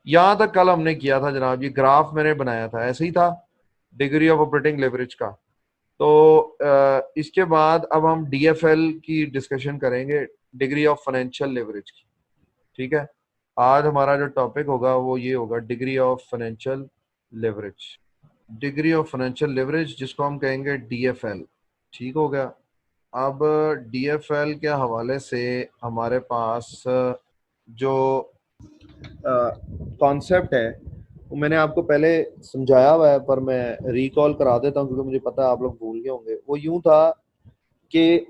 यहाँ तक कल हमने किया था जनाब, ये ग्राफ मैंने बनाया था, ऐसे ही था डिग्री ऑफ ऑपरेटिंग लेवरेज का। तो इसके बाद अब हम डीएफएल की डिस्कशन करेंगे, डिग्री ऑफ फाइनेंशियल लेवरेज की। ठीक है, आज हमारा जो टॉपिक होगा वो ये होगा, degree of financial leverage. Degree of financial leverage जिसको हम कहेंगे डीएफएल। ठीक हो गया। अब डीएफएल के हवाले से हमारे पास जो कॉन्सेप्ट है वो मैंने आपको पहले समझाया हुआ है, पर मैं रिकॉल करा देता हूँ क्योंकि मुझे पता है आप लोग भूल गए होंगे। वो यूं था कि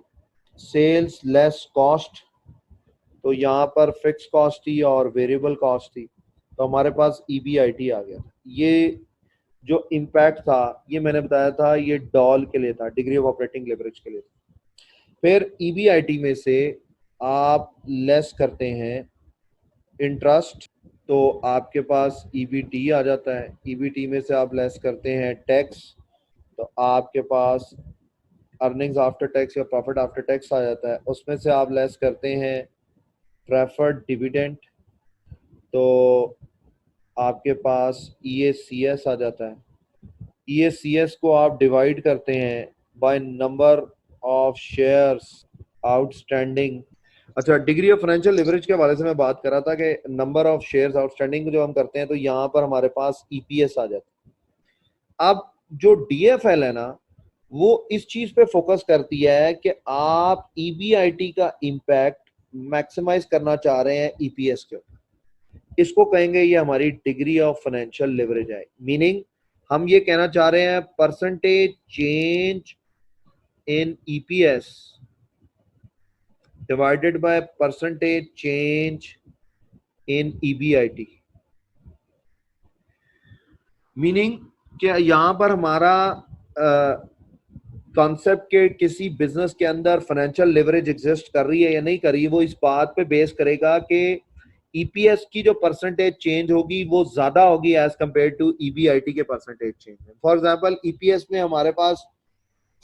सेल्स लेस कॉस्ट, तो यहाँ पर फिक्स कॉस्ट थी और वेरिएबल कॉस्ट थी, तो हमारे पास ईबीआईटी आ गया। ये जो इम्पैक्ट था ये मैंने बताया था, ये डॉल के लिए था, डिग्री ऑफ ऑपरेटिंग लेवरेज के लिए था। फिर ईबीआईटी में से आप लेस करते हैं इंटरेस्ट, तो आपके पास ईबीटी आ जाता है। ईबीटी में से आप लेस करते हैं टैक्स, तो आपके पास अर्निंग्स आफ्टर टैक्स या प्रॉफिट आफ्टर टैक्स आ जाता है। उसमें से आप लेस करते हैं प्रेफर्ड डिविडेंड, तो आपके पास ईएसीएस आ जाता है। ईएसीएस को आप डिवाइड करते हैं by number of shares outstanding. अच्छा, डिग्री ऑफ फाइनेंशियल लिवरेज के हवाले से मैं बात कर रहा था कि नंबर ऑफ शेयर्स आउटस्टैंडिंग जो हम करते हैं, तो यहाँ पर हमारे पास ईपीएस आ जाता है। अब जो डीएफएल है ना, वो इस चीज पे फोकस करती है कि आप ईबीआईटी का इम्पैक्ट मैक्सिमाइज करना चाह रहे हैं ईपीएस के ऊपर। इसको कहेंगे ये हमारी डिग्री ऑफ फाइनेंशियल लिवरेज है। मीनिंग हम ये कहना चाह रहे हैं percentage change in EPS divided by percentage change in EBIT। Meaning कि यहाँ पर हमारा कॉन्सेप्ट के किसी बिजनेस के अंदर फाइनेंशियल लिवरेज एग्जिस्ट कर रही है या नहीं कर रही है, वो इस बात पे बेस करेगा कि ईपीएस की जो परसेंटेज चेंज होगी वो ज्यादा होगी एज कंपेयर टू ईबीआईटी के percentage change. For example EPS में हमारे पास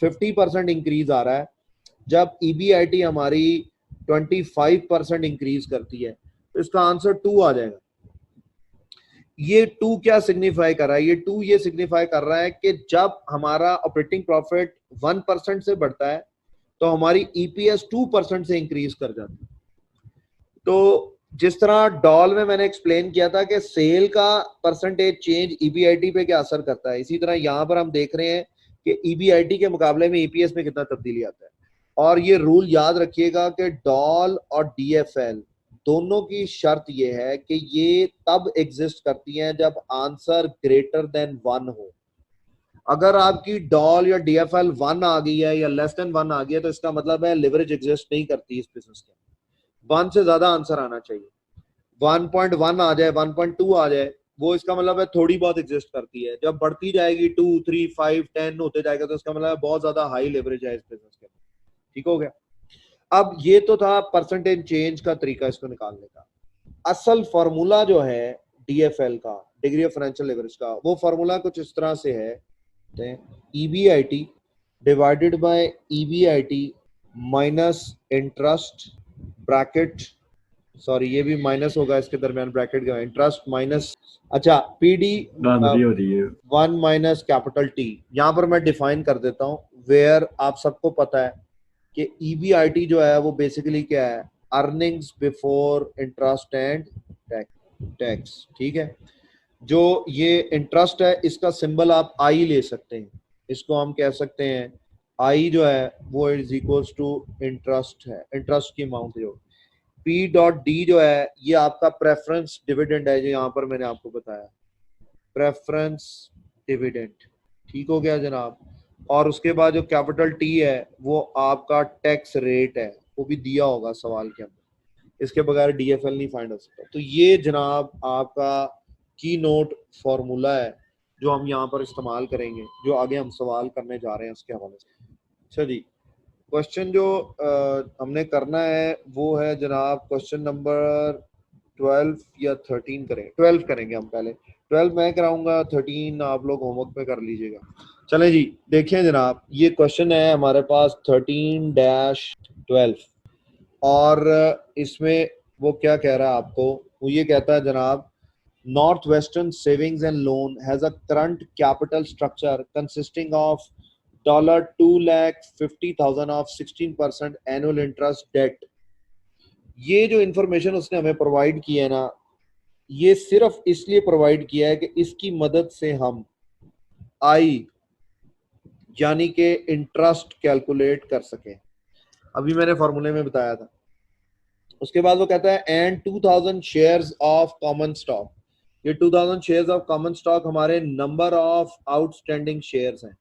50% इंक्रीज आ रहा है, जब ईबीआईटी हमारी 25% इंक्रीज करती है, तो इसका आंसर 2 आ जाएगा। ये 2 क्या सिग्निफाई कर रहा है? ये 2 ये सिग्निफाई कर रहा है कि जब हमारा ऑपरेटिंग प्रॉफिट 1% से बढ़ता है तो हमारी ईपीएस 2% से इंक्रीज कर जाती है। तो जिस तरह डॉल में मैंने एक्सप्लेन किया था कि सेल का परसेंटेज चेंज ईबीआईटी पे क्या असर करता है, इसी तरह यहां पर हम देख रहे हैं कि ईबीआईटी के मुकाबले में ईपीएस में कितना तब्दीली आता है। और ये रूल याद रखिएगा कि डॉल और डीएफएल दोनों की शर्त ये है कि ये तब एग्जिस्ट करती हैं जब आंसर ग्रेटर देन 1 हो। अगर आपकी डॉल या डीएफएल 1 आ गई है या लेस देन 1 आ गई है, तो इसका मतलब है लिवरेज एग्जिस्ट नहीं करती इस बिजनेस के। 1 से ज्यादा आंसर आना चाहिए। 1.1 आ जाए, 1.2 आ जाए, वो इसका मतलब है थोड़ी बहुत एग्जिस्ट करती है। जब बढ़ती जाएगी 2, 3, 5, 10 होते जाएगा, तो इसका मतलब है बहुत ज्यादा हाई लेवरेज है इस बिजनेस के। ठीक हो गया। अब ये तो था परसेंटेज चेंज का तरीका इसको निकालने का। असल फॉर्मूला जो है डीएफएल का, डिग्री ऑफ फाइनेंशियल लेवरेज का, वो फॉर्मूला कुछ इस तरह से है, EBIT divided by EBIT minus interest bracket, sorry ये भी माइनस होगा, इसके दरमियान ब्रैकेट का इंटरेस्ट माइनस, अच्छा पीडी 1 माइनस कैपिटल टी। यहां पर मैं डिफाइन कर देता हूं, वेयर आप सबको पता है कि ईबीआईटी जो है वो बेसिकली क्या है, earnings before interest and tax. ठीक है, जो ये इंटरेस्ट है इसका सिंबल आप आई ले सकते हैं, इसको हम कह सकते हैं आई जो है वो इज इक्वल्स टू इंटरेस्ट है, इंटरेस्ट की अमाउंट जो। पी डॉट डी जो है ये आपका प्रेफरेंस डिविडेंड है, जो यहाँ पर मैंने आपको बताया प्रेफरेंस डिविडेंड। ठीक हो गया जनाब। और उसके बाद जो कैपिटल टी है वो आपका टैक्स रेट है, वो भी दिया होगा सवाल के अंदर, इसके बगैर डीएफएल नहीं फाइंड हो सकता। तो ये जनाब आपका की नोट फॉर्मूला है जो हम यहाँ पर इस्तेमाल करेंगे, जो आगे हम सवाल करने जा रहे हैं उसके हवाले से। अच्छा जी, क्वेश्चन जो हमने करना है वो है जनाब क्वेश्चन नंबर 12 या 13 करें, 12 करेंगे हम पहले। 12 मैं कराऊंगा, 13 आप लोग होमवर्क पे कर लीजिएगा। चलें जी, देखें जनाब, ये क्वेश्चन है हमारे पास 13-12 और इसमें वो क्या कह रहा है आपको, वो ये कहता है जनाब north western savings and loan has a current capital structure consisting of $250,000 of 16% annual interest debt. ये जो इंफॉर्मेशन उसने हमें प्रोवाइड की है ना, ये सिर्फ इसलिए प्रोवाइड किया है कि इसकी मदद से हम आई यानी कि इंटरेस्ट कैलकुलेट कर सकें। अभी मैंने फॉर्मूले में बताया था। उसके बाद वो कहता है and 2000 shares of common stock. ये 2000 शेयर्स ऑफ कॉमन स्टॉक हमारे नंबर ऑफ आउटस्टैंडिंग शेयर्स हैं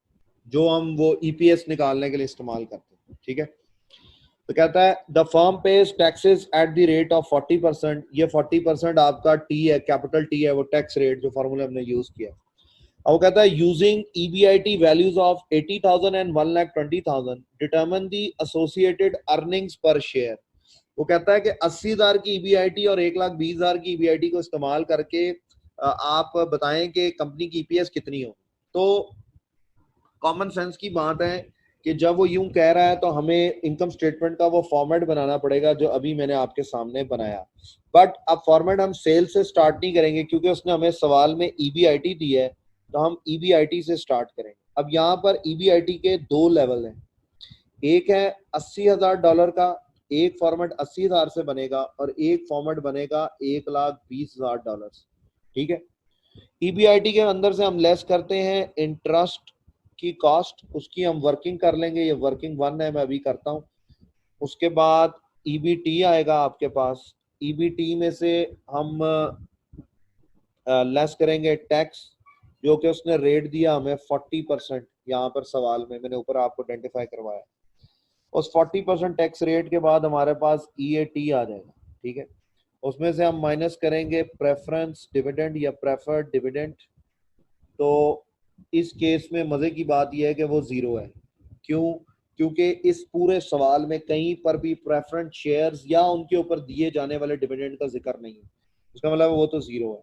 जो हम वो ईपीएस निकालने के लिए इस्तेमाल करते हैं। ठीक है, तो कहता है the firm page taxes at the rate of 40%। ये 40% आपका टी है, कैपिटल टी है, वो टैक्स रेट जो फॉर्मूला हमने यूज किया। अब वो कहता है using EBIT values of 80,000 and 1,20,000 determine the associated earnings पर शेयर। वो कहता है कि 80,000 की ईबीआईटी और 1,20,000 की ईबीआईटी को इस्तेमाल करके आप बताएं कि कंपनी की ईपीएस कितनी हो। तो कॉमन सेंस की बात है कि जब वो यूं कह रहा है तो हमें इनकम स्टेटमेंट का वो फॉर्मेट बनाना पड़ेगा जो अभी मैंने आपके सामने बनाया। बट अब फॉर्मेट हम सेल से स्टार्ट नहीं करेंगे क्योंकि उसने हमें सवाल में ईबीआईटी दी है, तो हम ईबीआईटी से स्टार्ट करेंगे। अब यहाँ पर ईबीआईटी के दो लेवल हैं। एक है $80,000 का, एक फॉर्मेट 80,000 से बनेगा और एक फॉर्मेट बनेगा $1,20,000। ठीक है, ईबीआईटी के अंदर से हम लेस करते हैं इंटरेस्ट की कॉस्ट, उसकी हम वर्किंग कर लेंगे। ये वर्किंग 1 है, मैं अभी करता हूँ। उसके बाद ईबीटी आएगा आपके पास। ईबीटी में से हम लेस करेंगे टैक्स, जो कि उसने रेट दिया हमें 40%। यहाँ पर सवाल में मैंने ऊपर आपको आइडेंटिफाई करवाया। उस 40% टैक्स रेट के बाद हमारे पास ईएटी आ जाएगा। ठीक है, उसमें से हम माइनस करेंगे प्रेफरेंस डिविडेंड या प्रेफर्ड डिविडेंड। तो इस केस में मजे की बात यह है कि वो जीरो है। क्यों? क्योंकि इस पूरे सवाल में कहीं पर भी प्रेफरेंस शेयर्स या उनके ऊपर दिए जाने वाले डिविडेंड का जिक्र नहीं है, इसका मतलब वो तो जीरो है।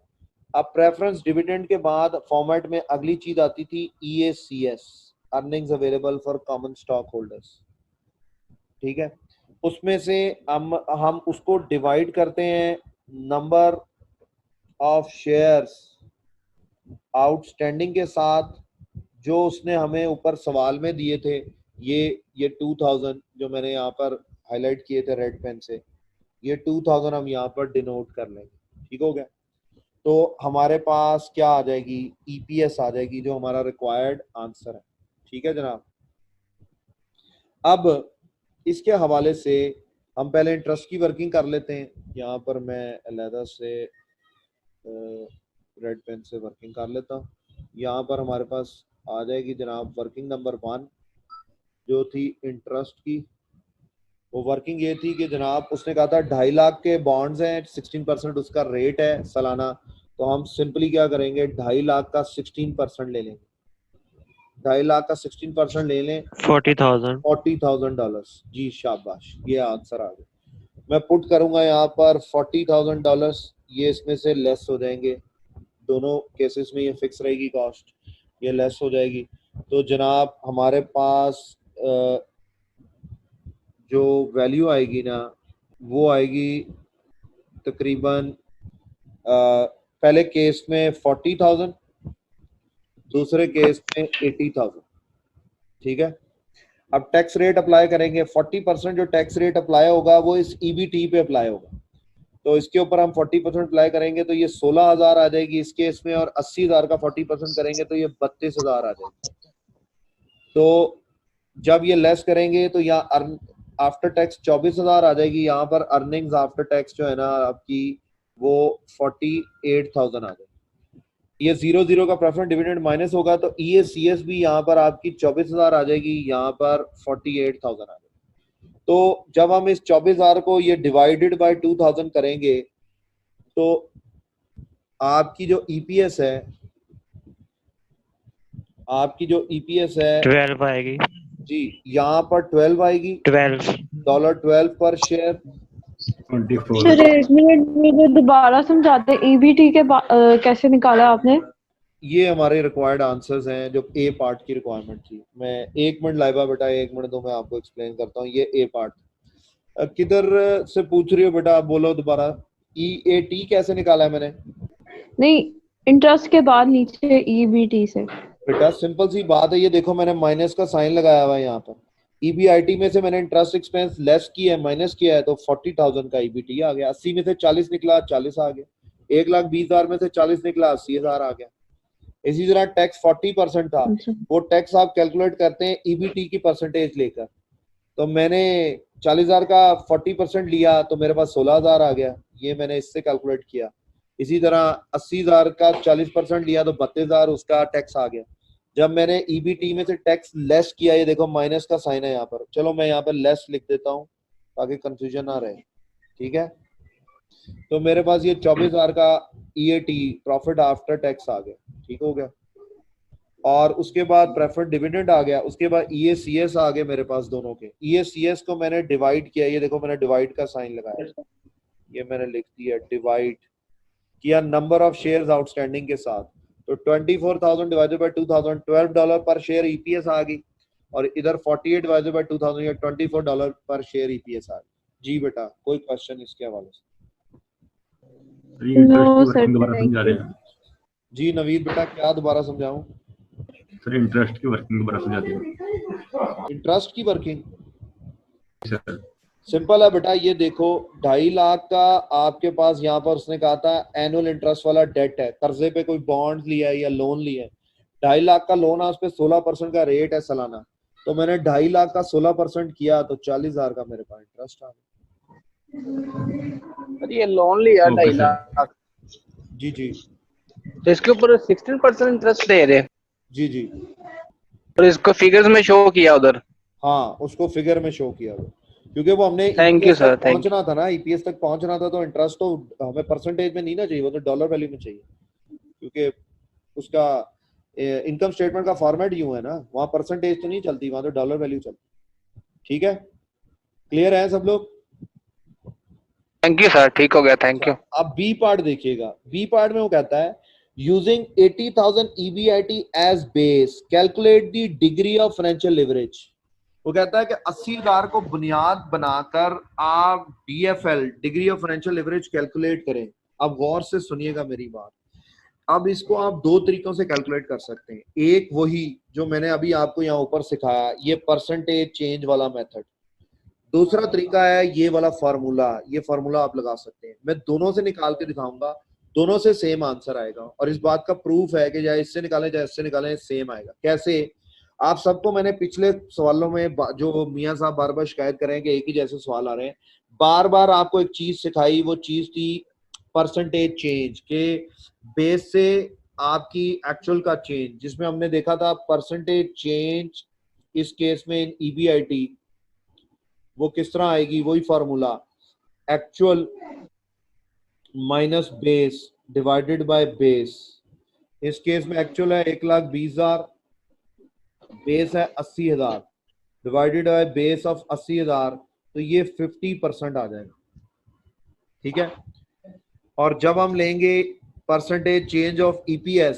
अब प्रेफरेंस डिविडेंड के बाद फॉर्मेट में अगली चीज आती थी EACS, earnings available for common stock holders. ठीक है, उसमें से हम उसको डिवाइड करते हैं नंबर ऑफ शेयर्स आउटस्टैंडिंग के साथ जो उसने हमें ऊपर सवाल में दिए थे। ये 2000 जो मैंने यहाँ पर हाईलाइट किए थे रेड पेन से, ये 2000 हम यहाँ पर डिनोट कर लेंगे। ठीक हो गया, तो हमारे पास क्या आ जाएगी, ईपीएस आ जाएगी जो हमारा रिक्वायर्ड आंसर है। ठीक है जनाब, अब इसके हवाले से हम पहले इंटरेस्ट की वर्किंग कर लेते हैं। यहाँ पर मैं अलहदा से रेड पेन से वर्किंग कर लेता हूँ। यहाँ पर हमारे पास आ जाएगी जनाब वर्किंग नंबर 1 जो थी इंटरेस्ट की। वो वर्किंग ये थी कि जनाब उसने कहा था 2.5 लाख के बॉन्ड्स हैं, 16% उसका रेट है सालाना। तो हम सिंपली क्या करेंगे, 2.5 लाख का 16% ले लेंगे। 2.5 लाख का 16% ले लें, $40,000। जी शाबाश, ये आंसर आ गया। मैं पुट करूंगा यहाँ पर $40,000, ये इसमें से लेस हो जाएंगे। दोनों केसेस में ये फिक्स रहेगी कॉस्ट, ये लेस हो जाएगी। तो जनाब हमारे पास जो वैल्यू आएगी ना, वो आएगी तकरीबन पहले केस में 40,000, दूसरे केस में 80,000। ठीक है, अब टैक्स रेट अप्लाई करेंगे। 40% जो टैक्स रेट अप्लाई होगा वो इस ईबीटी पे अप्लाई होगा। तो इसके ऊपर हम 40% अप्लाई करेंगे तो ये 16,000 आ जाएगी इस केस में, और 80,000 का 40% करेंगे तो ये 32,000 आ जाएगी। तो जब ये लेस करेंगे तो यहाँ आफ्टर टैक्स 24,000 आ जाएगी। यहाँ पर अर्निंग्स आफ्टर टैक्स जो है ना आपकी, वो 48,000 आ जाएगी। ये 0 का प्रेफरेंस डिविडेंड माइनस होगा तो ईएसीएस भी यहाँ पर आपकी 24,000 आ जाएगी, यहाँ पर 48,000 आ जाएगी। तो जब हम इस 24,000 को ये डिवाइडेड बाय 2000 करेंगे तो आपकी जो ईपीएस है, आपकी जो ईपीएस है 12 आएगी जी, यहाँ पर 12 आएगी, $12 पर शेयर। सर एक मिनट मुझे दोबारा समझाते, ईबीटी के कैसे निकाला आपने? ये हमारे रिक्वायर्ड आंसर्स हैं जो ए पार्ट की रिक्वायरमेंट थी। मैं 1 मिनट लाइबा बेटा, 1 मिनट दो, मैं आपको एक्सप्लेन करता हूँ। ये ए पार्ट किधर से पूछ रही हो बेटा, आप बोलो दोबारा। ईएटी कैसे निकाला है मैंने? नहीं, इंटरेस्ट के बाद नीचे ईबीटी से। बेटा सिंपल सी बात है, ये देखो मैंने माइनस का साइन लगाया हुआ है यहाँ पर। ईबीआईटी में से मैंने इंटरेस्ट एक्सपेंस लेस किया है, माइनस किया है, तो 40,000 का ईबीटी आ गया। 80 में से 40 निकला, 40 आ गया। 1,20,000 में से 40 निकला, 80,000 आ गया। इसी तरह टैक्स 40% था, अच्छा। वो टैक्स आप कैलकुलेट करते हैं ईबीटी की परसेंटेज लेकर। तो मैंने 40,000 का 40% लिया तो मेरे पास 16,000 आ गया, ये मैंने इससे कैलकुलेट किया। इसी तरह 80,000 का 40% लिया तो 32,000 उसका टैक्स आ गया। जब मैंने ईबीटी में से टैक्स लेस किया, ये देखो माइनस का साइन है यहाँ पर, चलो मैं यहाँ पर लेस लिख देता हूँ ताकि कंफ्यूजन ना रहे, ठीक है। तो मेरे पास ये 24,000 का ईएटी प्रॉफिट आफ्टर टैक्स आ गया, ठीक हो गया। और उसके बाद प्रेफर्ड डिविडेंड आ गया, उसके बाद ईएसीएस आ गए मेरे पास दोनों के। ईएसीएस को मैंने डिवाइड किया, ये देखो मैंने डिवाइड का साइन लगाया, ये मैंने लिख दिया डिवाइड किया नंबर ऑफ शेयर्स आउटस्टैंडिंग के साथ। तो 24,000 डिवाइडेड बाय 2,000, $12 पर शेयर ईपीएस आ गई। और इधर 48 डिवाइडेड बाय 2,000 या $24 पर शेयर ईपीएस आ गई। जी बेटा कोई क्वेश्चन इसके हवाले से? No sir, thank you. जी नवीद बेटा क्या दोबारा समझाऊं? सर इंटरेस्ट की वर्किंग दोबारा समझा दीजिए। इंटरेस्ट की वर्किंग सर सिंपल है बेटा, ये देखो 2.5 लाख का आपके पास यहाँ पर उसने कहा था एनुअल इंटरेस्ट वाला डेट है, कर्जे पे कोई बॉन्ड लिया है या लोन लिया है। 2.5 लाख का लोन है, उस पर 16% का रेट है सालाना। तो मैंने 2.5 लाख का 16% किया तो 40,000 का मेरे पास इंटरेस्ट आ गया। ये लोन लिया 2.5 लाख। जी जी। तो इसके ऊपर 16% इंटरेस्ट दे रहे? जी जी। और इसको फिगर्स में शो किया उधर? हाँ उसको फिगर में शो किया हुआ, क्योंकि वो हमने थैंक यू सर, पहुंचना था ना, ईपीएस तक पहुंचना था, तो इंटरेस्ट तो हमें परसेंटेज में नहीं ना चाहिए, वो तो डॉलर वैल्यू में चाहिए, क्योंकि उसका इनकम स्टेटमेंट का फॉर्मेट यूं है ना, वहां परसेंटेज तो नहीं चलती, वहां तो डॉलर वैल्यू चलती। ठीक है, क्लियर है सब लोग? थैंक यू सर, ठीक हो गया, थैंक यू। अब बी पार्ट देखिएगा, बी पार्ट में वो कहता है using 80,000 EBIT as base calculate the degree of financial leverage. वो कहता है कि 80,000 को बुनियाद बनाकर आप DFL degree of financial leverage calculate करें। अब गौर से सुनिएगा मेरी बात। अब इसको आप दो तरीकों से कैलकुलेट कर सकते हैं। एक वही जो मैंने अभी आपको यहाँ ऊपर सिखाया, ये परसेंटेज चेंज वाला मेथड। दूसरा तरीका है ये वाला फार्मूला, ये फार्मूला आप लगा सकते हैं। मैं दोनों से निकाल के दिखाऊंगा, दोनों से सेम आंसर आएगा। और इस बात का प्रूफ है कि चाहे इससे निकालें चाहे इससे निकालें सेम आएगा। कैसे? आप सबको मैंने पिछले सवालों में जो मियां साहब बार बार शिकायत कर रहे हैं कि एक ही जैसे सवाल आ रहे हैं, बार बार आपको एक चीज सिखाई, वो चीज थी परसेंटेज चेंज के बेस से आपकी एक्चुअल का चेंज, जिसमें हमने देखा था परसेंटेज चेंज इस केस में इन EBIT वो किस तरह आएगी, वही formula actual minus base divided by base. इस केस में एक्चुअल है 1,20,000, बेस है 80,000, डिवाइडेड बाय बेस ऑफ 80,000, तो ये 50% आ जाएगा। ठीक है, और जब हम लेंगे परसेंटेज चेंज ऑफ EPS,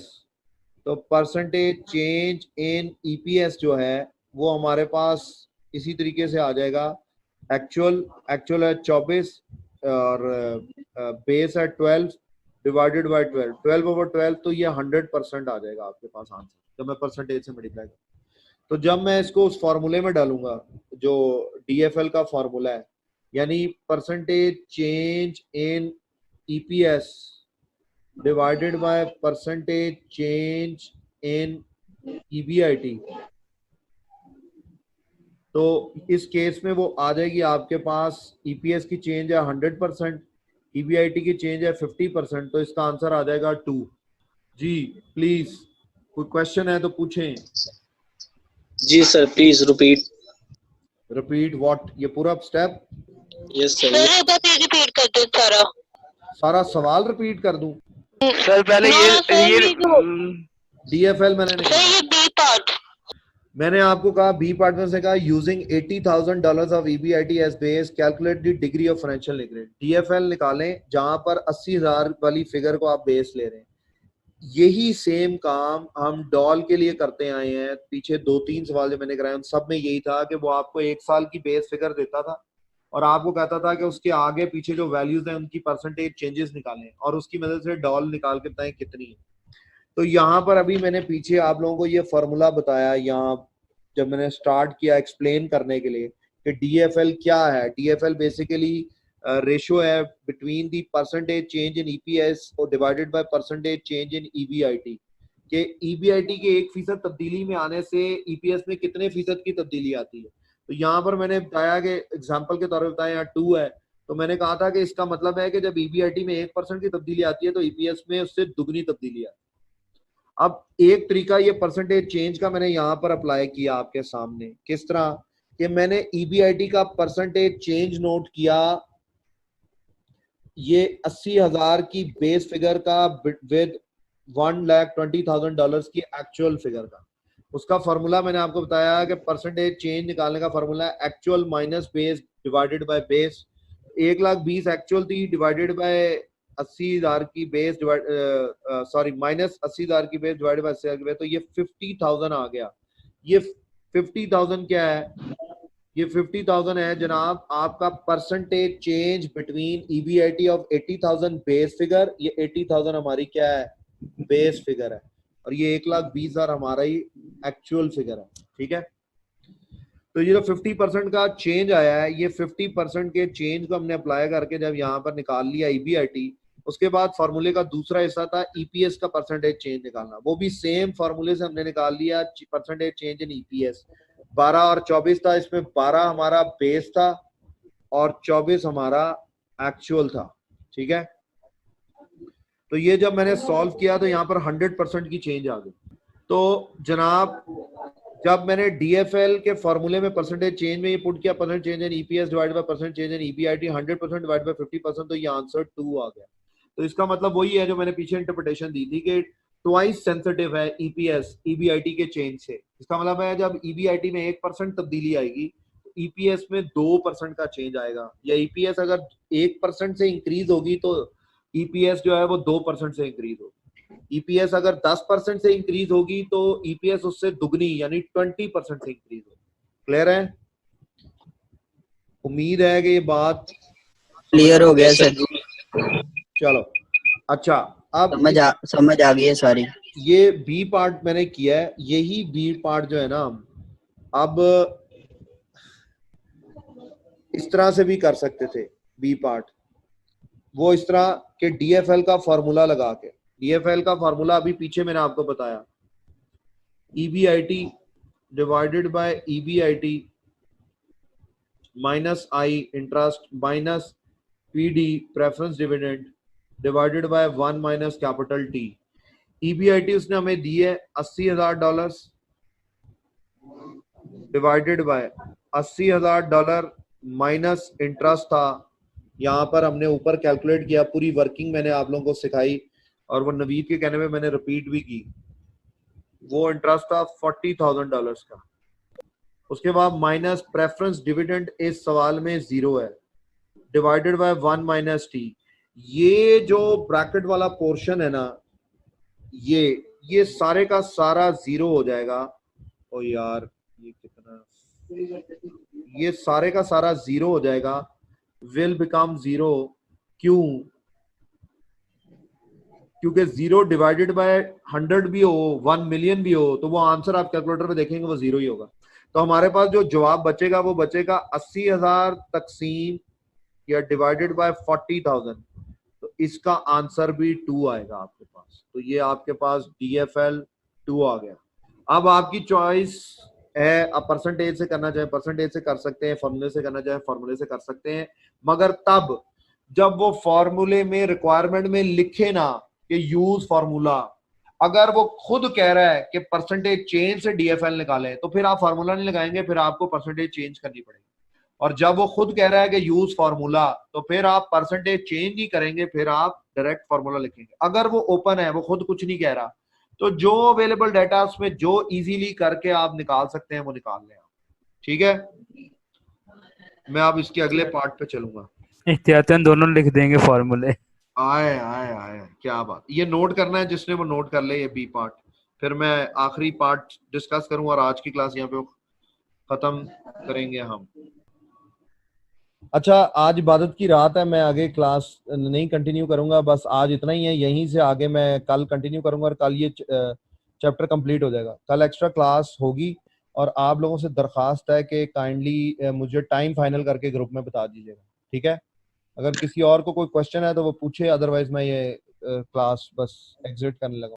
तो परसेंटेज चेंज इन EPS जो है वो हमारे पास इसी तरीके से आ जाएगा। एक्चुअल है 24 और बेस है 12 डिवाइडेड बाय 12, 12/12, तो ये 100% आ जाएगा आपके पास आंसर जब मैं परसेंटेज से मल्टीप्लाई करूँ। तो जब मैं इसको उस फॉर्मूले में डालूंगा जो DFL का फॉर्मूला है, यानी percentage change in EPS divided by percentage change in EBIT, तो इस केस में वो आ जाएगी आपके पास। EPS की चेंज है 100%, EBIT की चेंज है 50%, तो इसका आंसर आ जाएगा 2। जी प्लीज कोई क्वेश्चन है तो पूछें। जी सर, प्लीज रिपीट व्हाट? ये पूरा स्टेप? यस सर, रिपीट कर दो सारा सवाल रिपीट कर दूं? सर पहले ये DFL मैंने नहीं, मैंने आपको कहा बी पार्ट में से कहा using $80,000 of EBIT as base calculate the degree of financial leverage. DFL निकालें जहां पर 80,000 वाली फिगर को आप बेस ले रहे हैं। यही सेम काम हम डॉल के लिए करते आए हैं। पीछे 2-3 सवाल जो मैंने कराए उन सब में यही था कि वो आपको 1 साल की बेस फिगर देता था और आपको कहता था कि उसके आगे पीछे जो वैल्यूज हैं उनकी परसेंटेज चेंजेस निकालें और उसकी मदद से डॉल निकाल के बताएं कितनी है। तो यहाँ पर अभी मैंने पीछे आप लोगों को ये फॉर्मूला बताया, यहाँ जब मैंने स्टार्ट किया एक्सप्लेन करने के लिए कि डीएफएल क्या है। डीएफएल बेसिकली रेशियो है between the percentage change in EPS और divided by percentage change in EBIT, कि ईबीआईटी के 1% तब्दीली में आने से ईपीएस में कितने फीसद की तब्दीली आती है। तो यहाँ पर मैंने बताया कि एग्जाम्पल के तौर पर बताया, यहाँ 2 है, तो मैंने कहा था कि इसका मतलब है कि जब ईबीआईटी में 1% की तब्दीली आती है तो ईपीएस में उससे दुगनी तब्दीली आती है। अब एक तरीका ये परसेंटेज चेंज का मैंने यहाँ पर अप्लाई किया आपके सामने, किस तरह कि मैंने ईबीआईटी का परसेंटेज चेंज नोट किया, ये 80,000 की बेस फिगर का विद $1,20,000 की एक्चुअल फिगर का। उसका फॉर्मूला मैंने आपको बताया कि परसेंटेज चेंज निकालने का फॉर्मूला है actual minus base divided by base. 1,20,000 actual थी डिवाइडेड बाय 80,000 की बेस माइनस 80,000 की बेस डिवाइडेड बाय 80,000 की बेस, तो ये 50,000 आ गया। ये 50,000 क्या है? ये 50,000 है जनाब आपका percentage change between EBIT of 80,000 base figure. ये 80,000 हमारी क्या है? बेस फिगर है, और ये 1,20,000 हमारा ही एक्चुअल फिगर है। ठीक है, तो ये जो 50% का चेंज आया है, ये 50% के चेंज को हमने अप्लाई करके जब यहाँ पर निकाल लिया ईबीआईटी, उसके बाद फॉर्मूले का दूसरा हिस्सा था ईपीएस का परसेंटेज चेंज निकालना। वो भी सेम फॉर्मूले से हमने निकाल लिया परसेंटेज चेंज इन ईपीएस। 12 और 24 था, इसमें 12 हमारा बेस था और 24 हमारा एक्चुअल था। ठीक है, तो ये जब मैंने सॉल्व किया तो यहाँ पर 100% की चेंज आ गई। तो जनाब जब मैंने डीएफएल के फॉर्मूले में परसेंटेज चेंज में ये पुट किया, percentage change in EPS divided by percentage change in EBIT 100% divided by 50%, तो ये आंसर 2 आ गया। तो इसका मतलब वही है जो मैंने पीछे इंटरप्रिटेशन दी थी कि ट्वाइस सेंसिटिव है ईपीएस ईबीआईटी के चेंज से। इसका मतलब है जब ईबीआईटी में 1% तब्दीली आएगी तो ईपीएस में 2% का चेंज आएगा, या ईपीएस अगर 1% से इंक्रीज होगी तो ईपीएस जो है वो 2% से इंक्रीज होगी। ईपीएस अगर 10% से इंक्रीज होगी तो ईपीएस उससे दुगनी यानी 20% से इंक्रीज होगी। क्लियर है? उम्मीद है कि ये बात क्लियर हो गया सर। चलो अच्छा, अब समझ आ गई है सारी। ये बी पार्ट मैंने किया है, यही बी पार्ट जो है ना अब इस तरह से भी कर सकते थे। बी पार्ट वो इस तरह के डीएफएल का फॉर्मूला लगा के, डीएफएल का फॉर्मूला अभी पीछे मैंने आपको बताया, EBIT divided by EBIT minus I interest minus PD preference dividend divided by 1 minus capital T. EBIT उसने हमें दी है $80,000 डिवाइडेड बाय $80,000 माइनस इंटरेस्ट था। यहाँ पर हमने ऊपर कैलकुलेट किया, पूरी वर्किंग मैंने आप लोगों को सिखाई और वो नवीद के कहने में मैंने रिपीट भी की। वो इंटरेस्ट था $40,000 का। उसके बाद माइनस प्रेफरेंस डिविडेंड इस सवाल में 0 है, डिवाइडेड बाय 1 माइनस टी। ये जो ब्रैकेट वाला पोर्शन है ना, ये सारे का सारा 0 हो जाएगा। ओ यार ये कितना, ये सारे का सारा 0 हो जाएगा, विल बिकम 0। क्यों? क्योंकि 0 डिवाइडेड बाय 100 भी हो, 1 मिलियन भी हो, तो वो आंसर आप कैलकुलेटर पे देखेंगे वो 0 ही होगा। तो हमारे पास जो जवाब बचेगा वो बचेगा 80,000 तकसीम या डिवाइडेड बाय 40,000, तो इसका आंसर भी 2 आएगा आपके पास। तो ये आपके पास डीएफएल 2 आ गया। अब आपकी चॉइस है, आप परसेंटेज से करना चाहे परसेंटेज से कर सकते हैं, फॉर्मूले से करना चाहे फॉर्मूले से कर सकते हैं, मगर तब जब वो फॉर्मूले में रिक्वायरमेंट में लिखे ना कि यूज फॉर्मूला, अगर वो खुद कह रहा है कि परसेंटेज चेंज से डीएफएल निकालें तो फिर आप फार्मूला नहीं लगाएंगे, फिर आपको परसेंटेज चेंज करनी पड़ेगी। और जब वो खुद कह रहा है कि यूज फॉर्मूला तो फिर आप परसेंटेज चेंज ही करेंगे, फिर आप डायरेक्ट फॉर्मूला लिखेंगे। अगर वो ओपन है, वो खुद कुछ नहीं कह रहा, तो जो अवेलेबल डाटा उसमें जो इजीली करके आप निकाल सकते हैं वो निकाल लें आप। ठीक है, मैं अब इसके अगले पार्ट पे चलूंगा। एहतियातन दोनों लिख देंगे फॉर्मूले। आए आए आए, क्या बात। ये नोट करना है जिसने वो नोट कर ले, ये बी पार्ट। फिर मैं आखिरी पार्ट डिस्कस करूंगा और आज की क्लास यहाँ पे खत्म करेंगे हम। अच्छा, आज इबादत की रात है, मैं आगे क्लास नहीं कंटिन्यू करूंगा, बस आज इतना ही है। यहीं से आगे मैं कल कंटिन्यू करूंगा और कल ये चैप्टर कंप्लीट हो जाएगा। कल एक्स्ट्रा क्लास होगी और आप लोगों से दरखास्त है कि काइंडली मुझे टाइम फाइनल करके ग्रुप में बता दीजिएगा, ठीक है? अगर किसी और को कोई क्वेश्चन है तो वो पूछे, अदरवाइज मैं ये क्लास बस एग्जिट करने लगा।